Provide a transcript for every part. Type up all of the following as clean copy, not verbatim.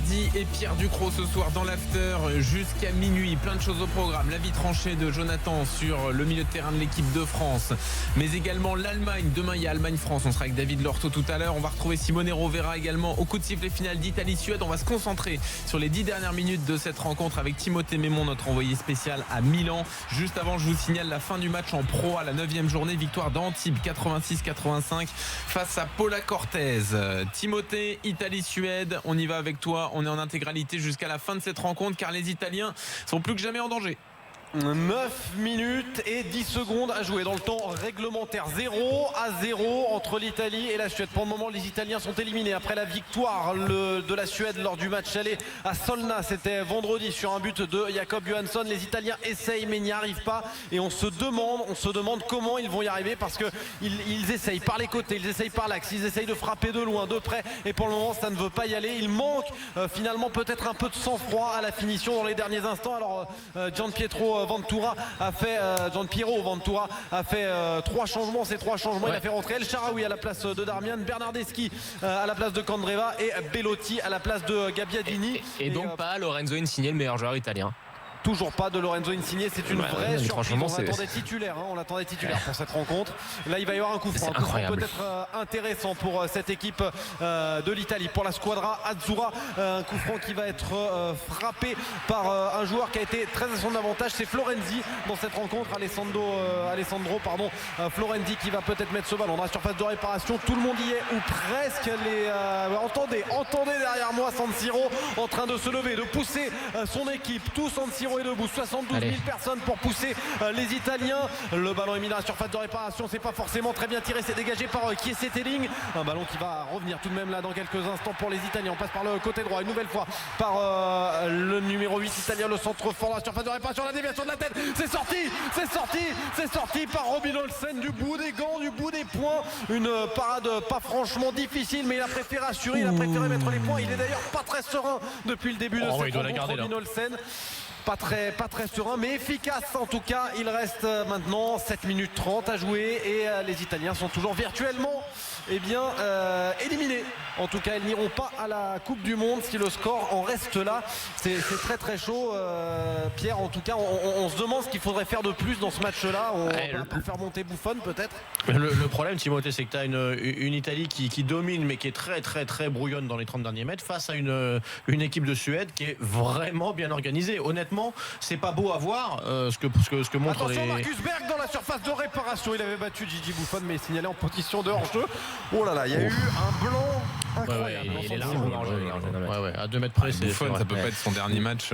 Macardy et Pierre Ducrot ce soir dans l'after jusqu'à minuit. Plein de choses au programme. L'avis tranché de Jonathan sur le milieu de terrain de l'équipe de France, mais également l'Allemagne. Demain, il y a Allemagne-France. On sera avec David Lorto tout à l'heure. On va retrouver Simone Rovera également au coup de sifflet final d'Italie-Suède. On va se concentrer sur les 10 dernières minutes de cette rencontre avec Timothée Mémon, notre envoyé spécial à Milan. Juste avant, je vous signale la fin du match en Pro à la 9e journée. Victoire d'Antibes 86-85 face à Paula Cortez. Timothée, Italie-Suède, on y va avec toi. On est en intégralité jusqu'à la fin de cette rencontre car les Italiens sont plus que jamais en danger. 9 minutes et 10 secondes à jouer dans le temps réglementaire. 0-0 entre l'Italie et la Suède. Pour le moment, les Italiens sont éliminés après la victoire de la Suède lors du match aller à Solna. C'était vendredi sur un but de Jakob Johansson. Les Italiens essayent mais n'y arrivent pas et on se demande comment ils vont y arriver parce qu'ils essayent par les côtés, ils essayent par l'axe, ils essayent de frapper de loin, de près et pour le moment ça ne veut pas y aller. Il manque finalement peut-être un peu de sang-froid à la finition dans les derniers instants. Alors Gianpiero Ventura a fait 3 changements. Ces 3 changements, il a fait rentrer El Shaarawy à la place de Darmian, Bernardeschi à la place de Candreva et Bellotti à la place de Gabbiadini. Et donc pas Lorenzo Insigne, le meilleur joueur italien. Toujours pas de Lorenzo Insigne, c'est une vraie surprise. On l'attendait titulaire pour cette rencontre. Là il va y avoir un coup franc, peut-être intéressant pour cette équipe de l'Italie, pour la squadra Azzurra. Un coup franc qui va être frappé par un joueur qui a été très à son avantage, c'est Florenzi dans cette rencontre. Alessandro Florenzi qui va peut-être mettre ce ballon dans la surface de réparation. Tout le monde y est ou presque. Entendez derrière moi San Siro en train de se lever, de pousser son équipe. Tout San Siro est debout, 72 000 personnes pour pousser les Italiens. Le ballon est mis dans la surface de réparation, c'est pas forcément très bien tiré, c'est dégagé par Kiese Telling. Un ballon qui va revenir tout de même là dans quelques instants pour les Italiens. On passe par le côté droit une nouvelle fois par le numéro 8 italien, le centre fort, la surface de réparation, la déviation de la tête, c'est sorti par Robin Olsen du bout des gants, du bout des poings. Une parade pas franchement difficile, mais il a préféré assurer, il a préféré mettre les points. Il est d'ailleurs pas très serein depuis le début de cette rencontre, Robin Olsen. Pas très serein mais efficace en tout cas. Il reste maintenant 7 minutes 30 à jouer et les Italiens sont toujours virtuellement éliminés. En tout cas ils n'iront pas à la Coupe du Monde si le score en reste là. C'est très chaud Pierre. En tout cas on se demande ce qu'il faudrait faire de plus dans ce match là. On va faire monter Buffon peut-être. Le problème Timothée, c'est que tu as une Italie qui domine mais qui est très brouillonne dans les 30 derniers mètres face à une équipe de Suède qui est vraiment bien organisée. Honnêtement, c'est pas beau à voir ce que montre. Attention, Marcus Berg dans la surface de réparation. Il avait battu Gigi Buffon mais signalé en position de hors-jeu. Oh là là, il y a eu un blanc incroyable. Il est largement hors jeu. À 2 mètres près, Buffon, ça peut pas être son dernier match.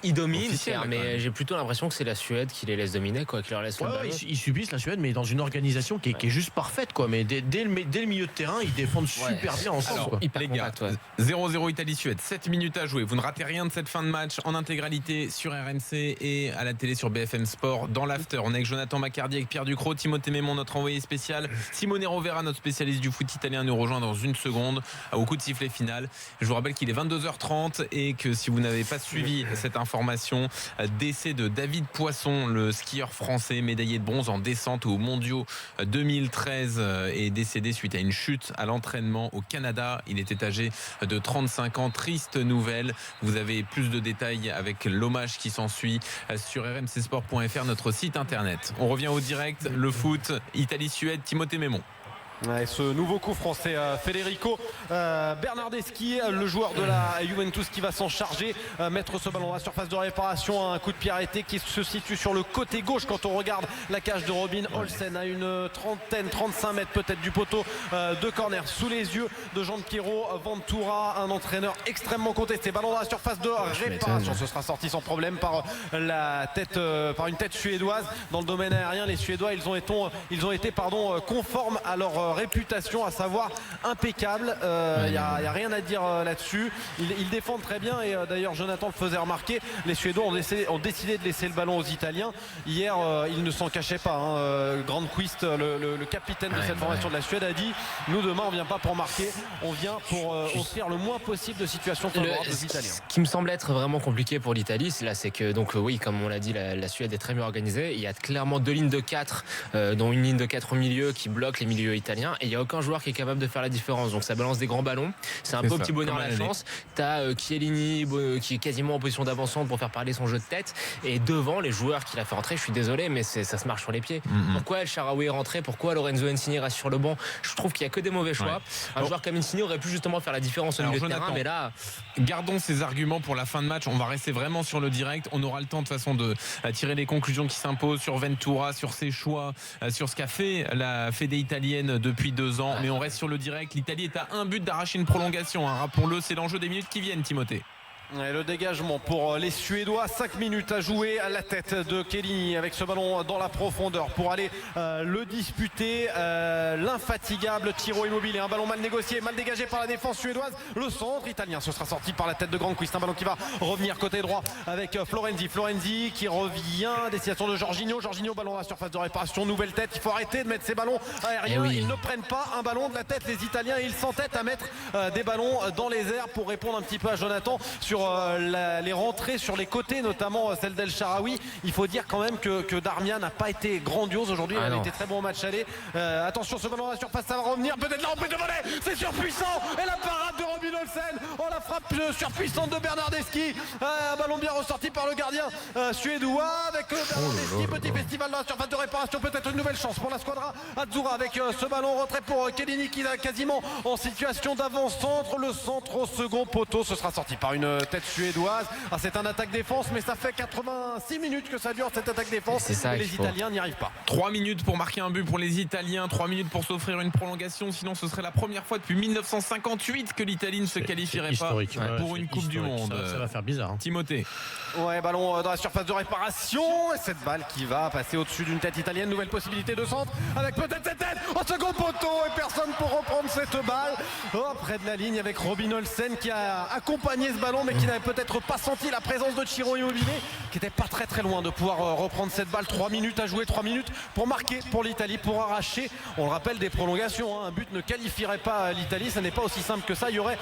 Il domine, mais j'ai plutôt l'impression que c'est la Suède qui les laisse dominer, quoi, qui leur laisse le ballon. Ils subissent la Suède, mais dans une organisation qui est juste parfaite, quoi. Mais dès le milieu de terrain, ils défendent super bien ensemble. Alors, les gars, 0-0 Italie-Suède, 7 minutes à jouer. Vous ne ratez rien de cette fin de match en intégralité sur RMC et à la télé sur BFM Sport. Dans l'after, on est avec Jonathan Macardy, avec Pierre Ducrot, Timothée Mémon, notre envoyé spécial, Simone Rovera, notre spécialiste du foot italien, nous rejoint dans une seconde au coup de sifflet final. Je vous rappelle qu'il est 22h30 et que si vous n'avez pas suivi cette information, décès de David Poisson, le skieur français médaillé de bronze en descente aux mondiaux 2013, est décédé suite à une chute à l'entraînement au Canada. Il était âgé de 35 ans. Triste nouvelle. Vous avez plus de détails avec l'hommage qui s'ensuit sur rmcsport.fr, notre site internet. On revient au direct, le foot, Italie-Suède, Timothée Mémon. Ouais, ce nouveau coup français, Federico Bernardeschi, le joueur de la Juventus qui va s'en charger, mettre ce ballon à la surface de réparation. Un coup de pied arrêté qui se situe sur le côté gauche quand on regarde la cage de Robin Olsen à une 35 mètres peut-être du poteau de corner, sous les yeux de Gianpiero Ventura, un entraîneur extrêmement contesté. Ballon dans la surface de réparation, ce sera sorti sans problème par une tête suédoise. Dans le domaine aérien, les Suédois ils ont été conformes à leur réputation, à savoir impeccable. Il n'y a rien à dire là-dessus. Ils défendent très bien et d'ailleurs Jonathan le faisait remarquer, les Suédois ont décidé de laisser le ballon aux Italiens. Hier ils ne s'en cachaient pas. Grandquist, le capitaine de cette formation de la Suède, a dit nous demain on vient pas pour marquer, on vient pour offrir le moins possible de situations favorables aux Italiens. Ce qui me semble être vraiment compliqué pour l'Italie, c'est que oui, comme on l'a dit, la Suède est très bien organisée. Il y a clairement 2 lignes de 4 dont une ligne de 4 au milieu qui bloque les milieux italiens Italiens et il n'y a aucun joueur qui est capable de faire la différence. Donc ça balance des grands ballons. C'est un peu au petit bonheur la chance. T'as Chiellini qui est quasiment en position d'avancement pour faire parler son jeu de tête. Et devant, les joueurs qu'il a fait rentrer, je suis désolé, mais ça se marche sur les pieds. Pourquoi El Shaarawy est rentré? Pourquoi Lorenzo Insigne reste sur le banc? Je trouve qu'il n'y a que des mauvais choix. Un joueur comme Insigne aurait pu justement faire la différence au milieu de terrain, mais là... Gardons ces arguments pour la fin de match. On va rester vraiment sur le direct. On aura le temps de toute façon de tirer les conclusions qui s'imposent sur Ventura, sur ses choix, sur ce qu'a fait la fédé italienne depuis 2 ans. Mais on reste sur le direct. L'Italie est à un but d'arracher une prolongation. Rappelons-le, c'est l'enjeu des minutes qui viennent, Timothée. Et le dégagement pour les Suédois, 5 minutes à jouer à la tête de Chiellini avec ce ballon dans la profondeur pour aller le disputer. L'infatigable Ciro Immobile, un ballon mal négocié, mal dégagé par la défense suédoise. Le centre italien, ce sera sorti par la tête de Granqvist, un ballon qui va revenir côté droit avec Florenzi qui revient, destination de Jorginho, ballon à la surface de réparation, nouvelle tête. Il faut arrêter de mettre ces ballons aériens. Ils ne prennent pas un ballon de la tête, les Italiens, ils s'entêtent à mettre des ballons dans les airs pour répondre un petit peu à Jonathan sur les rentrées sur les côtés, notamment celle d'El Shaarawy. Il faut dire quand même que Darmian n'a pas été grandiose aujourd'hui. Il a été très bon au match aller. Attention, ce ballon à la surface, ça va revenir. Peut-être la reprise de volée, c'est surpuissant. Et la parade de Robin Olsen. Oh, la frappe surpuissante de Bernardeschi. Un ballon bien ressorti par le gardien suédois avec Bernardeschi. Petit festival dans la surface de réparation. Peut-être une nouvelle chance pour la squadra Azzurra avec ce ballon retrait pour Chiellini qui est quasiment en situation d'avant-centre. Le centre au second poteau. Ce sera sorti par une tête suédoise. C'est un attaque-défense, mais ça fait 86 minutes que ça dure cette attaque-défense. Et les Italiens n'y arrivent pas. 3 minutes pour marquer un but pour les Italiens, 3 minutes pour s'offrir une prolongation. Sinon, ce serait la première fois depuis 1958 que l'Italie ne se qualifierait pas pour une Coupe du Monde. Ça va faire bizarre. Timothée. Ouais, ballon dans la surface de réparation. Et cette balle qui va passer au-dessus d'une tête italienne. Nouvelle possibilité de centre avec peut-être cette tête au second poteau et personne pour reprendre cette balle. Près de la ligne avec Robin Olsen qui a accompagné ce ballon mais qui n'avait peut-être pas senti la présence de Ciro Immobile qui n'était pas très loin de pouvoir reprendre cette balle. 3 minutes à jouer, 3 minutes pour marquer pour l'Italie, pour arracher, on le rappelle, des prolongations. Un but ne qualifierait pas l'Italie, ça n'est pas aussi simple que ça. Il y aurait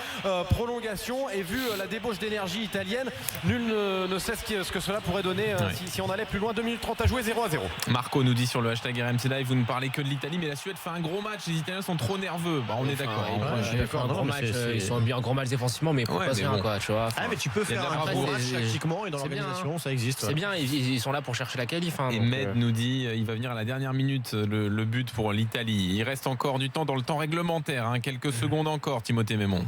prolongation et vu la débauche d'énergie italienne, nul ne sait ce que cela pourrait donner si on allait plus loin. 2 minutes 30 à jouer, 0-0. Marco nous dit sur le hashtag RMC Live, vous ne parlez que de l'Italie, mais la Suède fait un gros match. Les Italiens sont trop nerveux. On est d'accord. Ils sont bien gros match défensivement, mais pas bien quoi, tu vois. Mais tu peux faire un gros match tactiquement et dans l'organisation, ça existe. C'est bien, ils sont là pour chercher la qualif. Et Med nous dit, il va venir à la dernière minute le but pour l'Italie. Il reste encore du temps dans le temps réglementaire, quelques secondes encore, Timothée Mémon.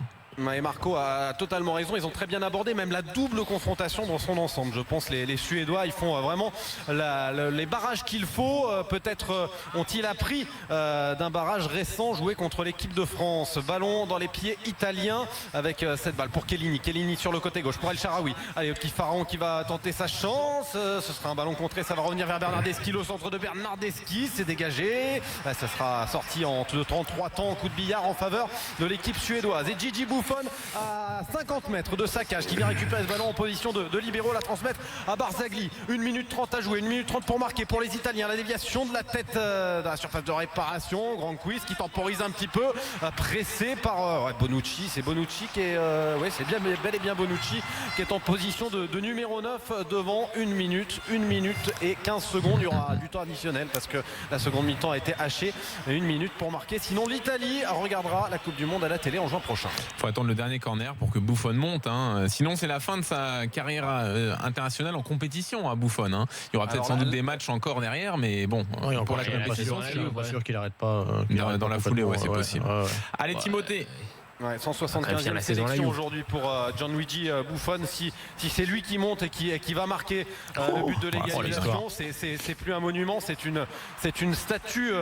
Et Marco a totalement raison, ils ont très bien abordé même la double confrontation dans son ensemble. Je pense les Suédois, ils font vraiment les barrages qu'il faut. Peut-être ont-ils appris d'un barrage récent joué contre l'équipe de France. Ballon dans les pieds italiens avec cette balle pour Chiellini sur le côté gauche pour El Shaarawy. Allez, petit Pharaon qui va tenter sa chance. Ce sera un ballon contré, ça va revenir vers Bernardeschi. Le centre de Bernardeschi, c'est dégagé. Ça sera sorti en 33 temps, coup de billard en faveur de l'équipe suédoise. Et Gigi Buffon à 50 mètres de saccage qui vient récupérer ce ballon en position de libéro, la transmettre à Barzagli. 1 minute 30 à jouer, 1 minute 30 pour marquer pour les Italiens. La déviation de la tête de la surface de réparation. Granqvist qui temporise un petit peu, pressé par Bonucci. C'est Bonucci qui est c'est bien, bel et bien Bonucci qui est en position de numéro 9 devant 1 minute et 15 secondes. Il y aura du temps additionnel parce que la seconde mi-temps a été hachée. 1 minute pour marquer, sinon l'Italie regardera la Coupe du Monde à la télé en juin prochain. Faut attendre le dernier corner pour que Buffon monte. Sinon, c'est la fin de sa carrière internationale en compétition à Buffon. Il y aura peut-être sans doute des matchs encore derrière, mais bon, pour la compétition, je suis pas sûr qu'il n'arrête pas. Dans la foulée, c'est possible. Allez, Timothée. 175e sélection aujourd'hui pour Gianluigi Buffon. Si c'est lui qui monte et qui va marquer le but de l'égalisation, c'est plus un monument, c'est une statue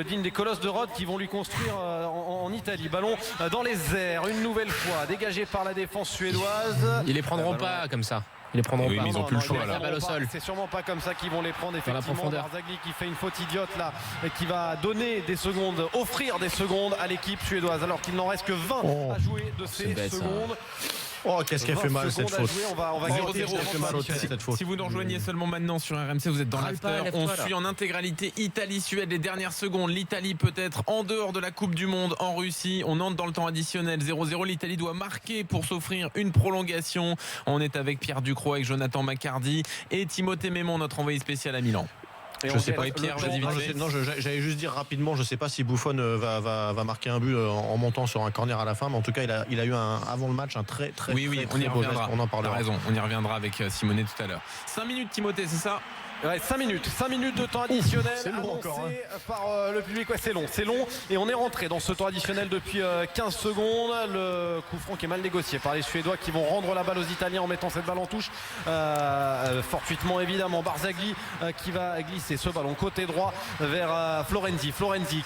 digne des colosses de Rhodes qui vont lui construire en Italie. Ballon dans les airs, une nouvelle fois dégagé par la défense suédoise. Ils les prendront pas comme ça. Ils les prendront pas. Mais ils n'ont plus le choix là. C'est sûrement pas comme ça qu'ils vont les prendre. Effectivement, Barzagli qui fait une faute idiote là et qui va donner des secondes, offrir des secondes à l'équipe suédoise alors qu'il n'en reste que 20 à jouer de ces secondes. Oh, qu'est-ce qu'elle fait mal cette faute. On va 0-0. Si vous nous rejoignez seulement maintenant sur RMC, vous êtes dans l'after. On suit en intégralité Italie-Suède les dernières secondes. L'Italie peut-être en dehors de la Coupe du Monde en Russie. On entre dans le temps additionnel 0-0. L'Italie doit marquer pour s'offrir une prolongation. On est avec Pierre Ducrot, avec Jonathan Macardy et Timothée Mémon, notre envoyé spécial à Milan. Je sais pas, Pierre, j'allais juste dire rapidement, je sais pas si Buffon va marquer un but en montant sur un corner à la fin, mais en tout cas il a eu avant le match un très on y reviendra. On en parlera. T'as raison, on y reviendra avec Simonet tout à l'heure. 5 minutes Timothée, c'est ça? Ouais, 5 minutes de temps additionnel. C'est long encore, par le public. Ouais, c'est long et on est rentré dans ce temps additionnel depuis 15 secondes. Le coup franc qui est mal négocié par les Suédois qui vont rendre la balle aux Italiens en mettant cette balle en touche fortuitement évidemment. Barzagli qui va glisser ce ballon côté droit vers Florenzi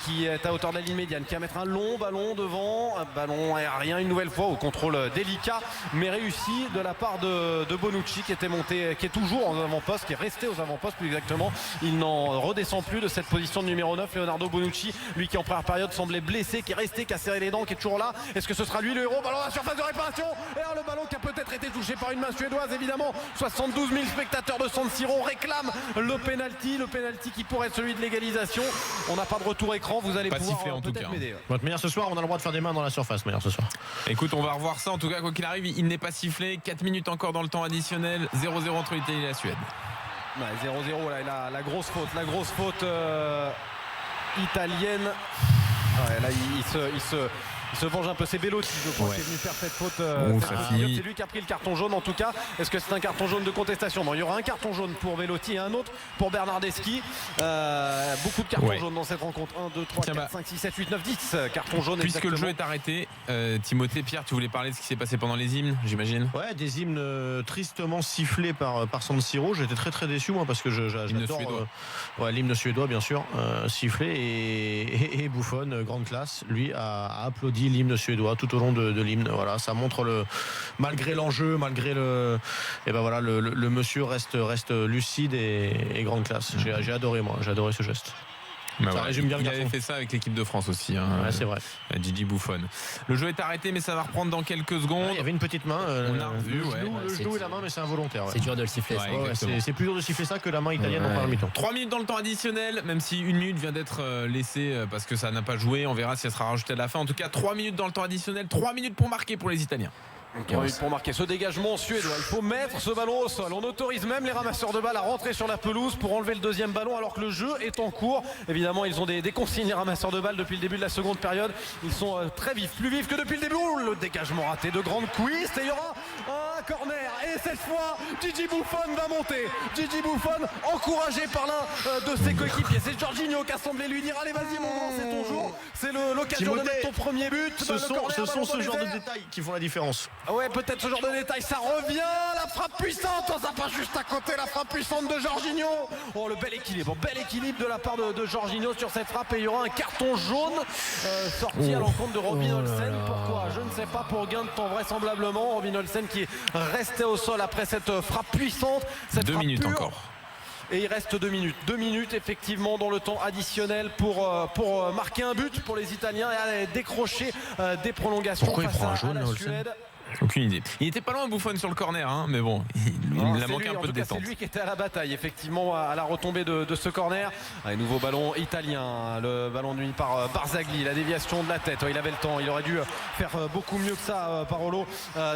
qui est à hauteur de la ligne médiane, qui va mettre un long ballon devant, un ballon aérien une nouvelle fois au contrôle délicat mais réussi de la part de Bonucci qui était monté, qui est toujours en avant-poste, qui est resté aux avant-postes plus exactement. Il n'en redescend plus de cette position de numéro 9, Leonardo Bonucci, lui qui en première période semblait blessé, qui est resté, qui a serré les dents, qui est toujours là. Est-ce que ce sera lui le héros? Ballon à la surface de réparation et alors le ballon qui a peut-être été touché par une main suédoise évidemment. 72 000 spectateurs de San Siro réclament le penalty qui pourrait être celui de l'égalisation. On n'a pas de retour écran, vous allez pouvoir siffler en tout cas. m'aider. Votre meilleur ce soir, on a le droit de faire des mains dans la surface, meilleur ce soir. Écoute, on va revoir ça en tout cas, quoi qu'il arrive, il n'est pas sifflé. 4 minutes encore dans le temps additionnel, 0-0 entre l'Italie et la Suède. 0-0 là, la grosse faute italienne. Ouais, là il se venge un peu, c'est Belotti je crois qui est venu faire cette faute. C'est lui qui a pris le carton jaune en tout cas. Est-ce que c'est un carton jaune de contestation? Non, il y aura un carton jaune pour Belotti et un autre pour Bernardeschi. Beaucoup de cartons jaunes dans cette rencontre. 1, 2, 3, 4, 5, 6, 7, 8, 9, 10 cartons jaunes. Puisque le jeu est arrêté, Timothée, Pierre, tu voulais parler de ce qui s'est passé pendant les hymnes, j'imagine? Ouais, des hymnes tristement sifflés par San Siro. J'étais très très déçu moi parce que j'adore l'hymne suédois bien sûr, sifflé et Buffon, grande classe, lui a applaudi l'hymne suédois tout au long de l'hymne. Voilà, ça montre malgré l'enjeu, malgré le monsieur reste lucide et grande classe. J'ai adoré ce geste. Ça résume bien. Il avait fait ça avec l'équipe de France aussi. Ouais, c'est vrai. Gigi Buffon. Le jeu est arrêté, mais ça va reprendre dans quelques secondes. Il y avait une petite main. On a revu. Le genou et la main, mais c'est involontaire. C'est dur de le siffler. C'est plus dur de siffler ça que la main italienne en première mi-temps. 3 minutes dans le temps additionnel, même si 1 minute vient d'être laissée parce que ça n'a pas joué. On verra si elle sera rajoutée à la fin. En tout cas, 3 minutes dans le temps additionnel, 3 minutes pour marquer pour les Italiens. Pour marquer ce dégagement suédois, il faut mettre ce ballon au sol. On autorise même les ramasseurs de balles à rentrer sur la pelouse pour enlever le deuxième ballon alors que le jeu est en cours. Évidemment, ils ont des consignes, les ramasseurs de balles, depuis le début de la seconde période. Ils sont très vifs, plus vifs que depuis le début. Le dégagement raté de grande Quist et il y aura un corner. Et cette fois, Gigi Buffon va monter. Gigi Buffon, encouragé par l'un de ses coéquipiers. C'est Jorginho qui a semblé lui dire allez, vas-y, mon grand, c'est ton jour. C'est l'occasion de mettre ton premier but. Ce sont ce genre de détails qui font la différence. Ouais, peut-être ce genre de détail, ça revient, la frappe puissante, ça passe juste à côté, la frappe puissante de Jorginho. Oh, le bel équilibre de la part de Jorginho sur cette frappe et il y aura un carton jaune sorti à l'encontre de Robin Olsen. Pourquoi? Je ne sais pas, pour gain de temps vraisemblablement. Robin Olsen qui est resté au sol après cette frappe puissante. 2 minutes pure. Encore. Et il reste 2 minutes. 2 minutes effectivement dans le temps additionnel pour marquer un but pour les Italiens et décrocher des prolongations. Pourquoi il prend un jaune, la Suède? Aucune idée. Il n'était pas loin Buffon sur le corner, mais bon, il a manqué un peu de détente. C'est lui qui était à la bataille, effectivement, à la retombée de ce corner. Un nouveau ballon italien, le ballon nuit par Barzagli, la déviation de la tête. Il avait le temps, il aurait dû faire beaucoup mieux que ça, Parolo,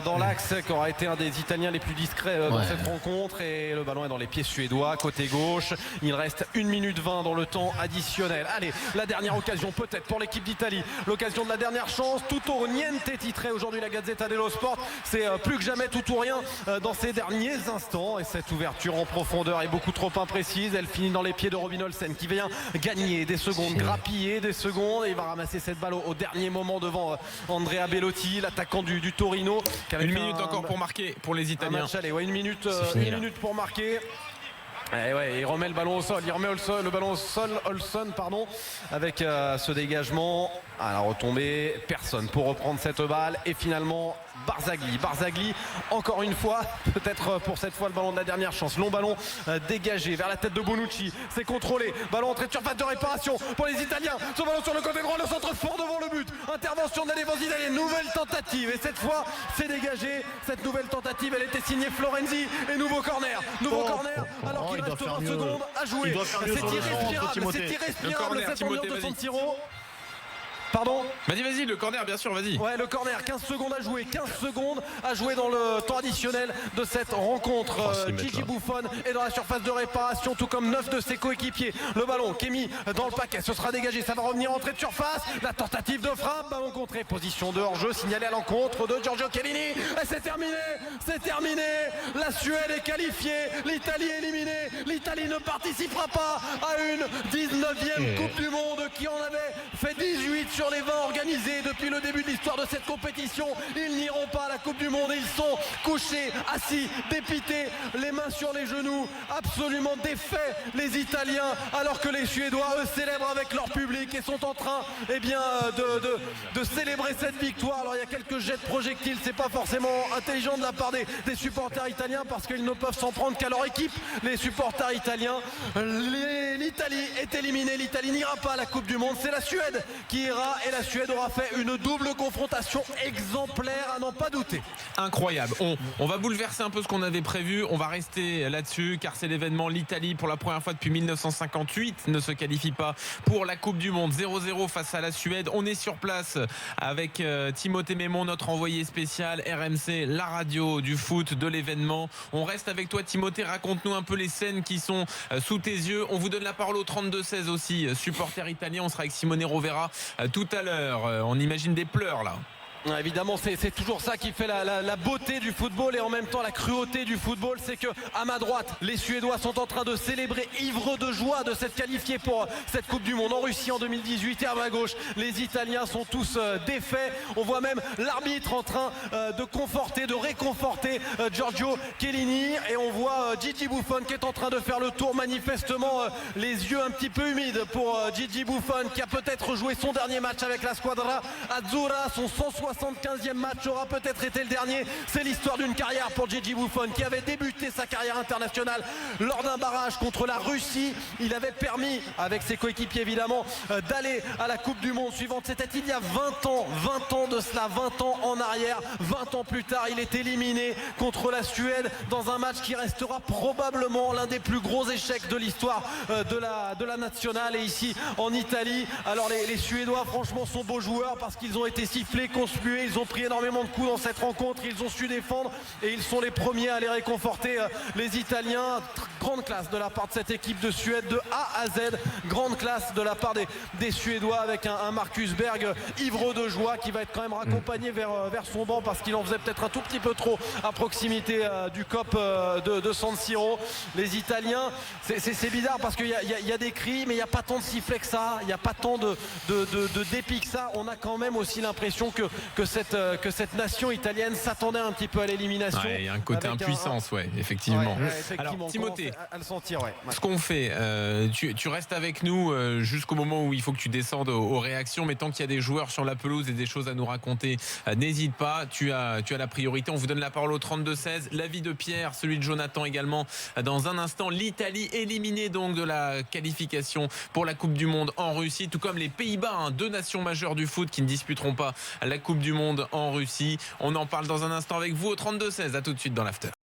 dans l'axe, qui aura été un des Italiens les plus discrets dans cette rencontre. Et le ballon est dans les pieds suédois, côté gauche. Il reste 1 minute 20 dans le temps additionnel. Allez, la dernière occasion peut-être pour l'équipe d'Italie. L'occasion de la dernière chance. Tutto niente titré aujourd'hui la Gazzetta dello Sport. C'est plus que jamais tout ou rien dans ces derniers instants et cette ouverture en profondeur est beaucoup trop imprécise. Elle finit dans les pieds de Robin Olsen qui vient gagner des secondes, grappiller des secondes et il va ramasser cette balle au dernier moment devant Andrea Belotti, l'attaquant du Torino. 1 minute encore pour marquer pour les Italiens. 1 minute pour marquer. Et il remet le ballon au sol, le ballon au sol, Olsen avec ce dégagement à la retombée, personne pour reprendre cette balle et finalement Barzagli encore une fois, peut-être pour cette fois le ballon de la dernière chance, long ballon dégagé vers la tête de Bonucci, c'est contrôlé, ballon entrée de surface de réparation pour les Italiens, ce ballon sur le côté droit, le centre fort devant le but, intervention de la défense italienne, nouvelle tentative et cette fois c'est dégagé, cette nouvelle tentative elle était signée Florenzi et nouveau corner alors qu'il reste 20 secondes à jouer. C'est irrespirable cette enveloppe de San Siro. Pardon? Vas-y, le corner, bien sûr, vas-y. Ouais, le corner, 15 secondes à jouer dans le temps additionnel de cette rencontre. Gigi Buffon est dans la surface de réparation, tout comme 9 de ses coéquipiers. Le ballon qui est mis dans le paquet, ce sera dégagé, ça va revenir entrée de surface. La tentative de frappe, ballon contré, position de hors-jeu, signalé à l'encontre de Giorgio Chiellini. Et c'est terminé. La Suède est qualifiée, l'Italie est éliminée. L'Italie ne participera pas à une 19e Coupe du Monde qui en avait fait 18 sur les 20 organisés depuis le début de l'histoire de cette compétition. Ils n'iront pas à la Coupe du Monde et ils sont couchés, assis, dépités, les mains sur les genoux, absolument défaits les Italiens, alors que les Suédois eux célèbrent avec leur public et sont en train de célébrer cette victoire. Alors il y a quelques jets de projectiles, c'est pas forcément intelligent de la part des supporters italiens parce qu'ils ne peuvent s'en prendre qu'à leur équipe, les supporters italiens. L'Italie est éliminée, l'Italie n'ira pas à la Coupe du Monde, c'est la Suède qui ira et la Suède aura fait une double confrontation exemplaire à n'en pas douter. Incroyable. On va bouleverser un peu ce qu'on avait prévu, on va rester là-dessus car c'est l'événement. L'Italie pour la première fois depuis 1958 ne se qualifie pas pour la Coupe du Monde. 0-0 face à la Suède. On est sur place avec Timothée Mémon, notre envoyé spécial RMC, la radio du foot de l'événement. On reste avec toi Timothée, raconte-nous un peu les scènes qui sont sous tes yeux. On vous donne la parole au 32-16 aussi, supporter italien. On sera avec Simone Rovera tout à l'heure. On imagine des pleurs là. Évidemment, c'est toujours ça qui fait la beauté du football et en même temps la cruauté du football, c'est que à ma droite, les Suédois sont en train de célébrer ivres de joie de s'être qualifiés pour cette Coupe du Monde en Russie en 2018 et à ma gauche, les Italiens sont tous défaits. On voit même l'arbitre en train de réconforter Giorgio Chiellini et on voit Gigi Buffon qui est en train de faire le tour, manifestement les yeux un petit peu humides pour Gigi Buffon qui a peut-être joué son dernier match avec la Squadra Azzurra, son 175e match aura peut-être été le dernier. C'est l'histoire d'une carrière pour Gigi Buffon qui avait débuté sa carrière internationale lors d'un barrage contre la Russie. Il avait permis, avec ses coéquipiers évidemment, d'aller à la Coupe du Monde suivante. C'était il y a 20 ans de cela, 20 ans en arrière. 20 ans plus tard, il est éliminé contre la Suède dans un match qui restera probablement l'un des plus gros échecs de l'histoire de la nationale. Et ici en Italie, alors les Suédois franchement sont beaux joueurs parce qu'ils ont été sifflés, conspués, ils ont pris énormément de coups dans cette rencontre, ils ont su défendre et ils sont les premiers à aller réconforter les Italiens. Grande classe de la part de cette équipe de Suède de A à Z, grande classe de la part des Suédois avec un Marcus Berg ivre de joie qui va être quand même raccompagné vers son banc parce qu'il en faisait peut-être un tout petit peu trop à proximité du COP de San Siro. Les Italiens, c'est bizarre parce qu'il y a des cris mais il n'y a pas tant de sifflets que ça, il n'y a pas tant de dépit que ça. On a quand même aussi l'impression que cette nation italienne s'attendait un petit peu à l'élimination. Il y a un côté impuissance, effectivement. Alors Timothée, à le sentir, ce qu'on fait, tu restes avec nous jusqu'au moment où il faut que tu descendes aux réactions, mais tant qu'il y a des joueurs sur la pelouse et des choses à nous raconter, n'hésite pas, tu as la priorité. On vous donne la parole au 32-16. L'avis de Pierre, celui de Jonathan également. Dans un instant, l'Italie éliminée donc de la qualification pour la Coupe du Monde en Russie, tout comme les Pays-Bas, deux nations majeures du foot qui ne disputeront pas la Coupe du Monde en Russie. On en parle dans un instant avec vous au 32-16. À tout de suite dans l'After.